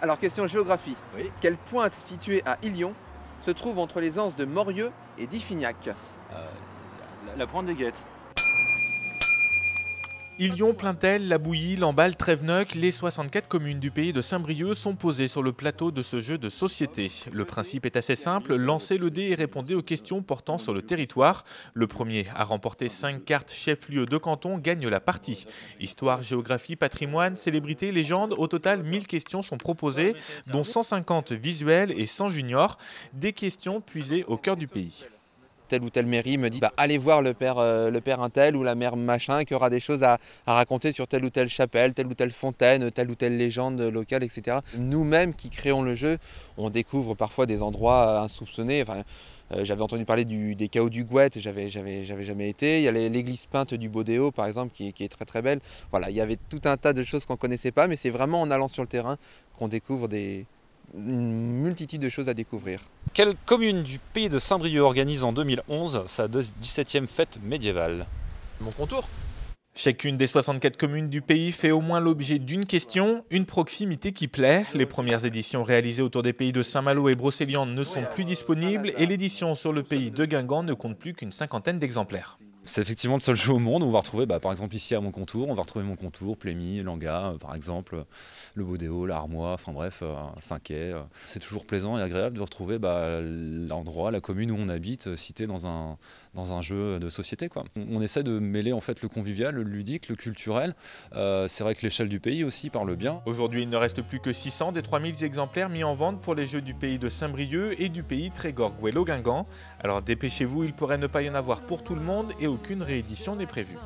Alors, question géographie. Oui. Quelle pointe située à Illion se trouve entre les anses de Morieux et d'Iffignac? La pointe des Guettes. Illion, Plaintel, La Bouillie, Lamballe, Tréveneuc, les 64 communes du pays de Saint-Brieuc sont posées sur le plateau de ce jeu de société. Le principe est assez simple, lancez le dé et répondez aux questions portant sur le territoire. Le premier à remporter 5 cartes chef-lieu de canton gagne la partie. Histoire, géographie, patrimoine, célébrité, légende, au total 1000 questions sont proposées, dont 150 visuelles et 100 juniors, des questions puisées au cœur du pays. Telle ou telle mairie me dit allez voir le père untel ou la mère machin qui aura des choses à raconter sur telle ou telle chapelle, telle ou telle fontaine, telle ou telle légende locale, etc. Nous-mêmes qui créons le jeu, on découvre parfois des endroits insoupçonnés. Enfin, j'avais entendu parler des Cahots du Gouette, j'avais jamais été. Il y a l'église peinte du Bodéo par exemple qui est très très belle. Voilà, il y avait tout un tas de choses qu'on ne connaissait pas, mais c'est vraiment en allant sur le terrain qu'on découvre une multitude de choses à découvrir. Quelle commune du pays de Saint-Brieuc organise en 2011 sa 17e fête médiévale? Mon contour. Chacune des 64 communes du pays fait au moins l'objet d'une question, une proximité qui plaît. Les premières éditions réalisées autour des pays de Saint-Malo et Brocéliande ne sont plus disponibles et l'édition sur le pays de Guingamp ne compte plus qu'une cinquantaine d'exemplaires. C'est effectivement le seul jeu au monde où on va retrouver, par exemple ici à Moncontour, on va retrouver Moncontour, Plémy, Langa, par exemple, le Bodéo, l'Armois, enfin bref, Saint-Quay. C'est toujours plaisant et agréable de retrouver l'endroit, la commune où on habite, cité dans un jeu de société, quoi. On essaie de mêler en fait le convivial, le ludique, le culturel. C'est vrai que l'échelle du pays aussi parle bien. Aujourd'hui, il ne reste plus que 600 des 3000 exemplaires mis en vente pour les jeux du pays de Saint-Brieuc et du pays Trégor-Gouello-Guingamp. Alors dépêchez-vous, il pourrait ne pas y en avoir pour tout le monde et aucune réédition n'est prévue.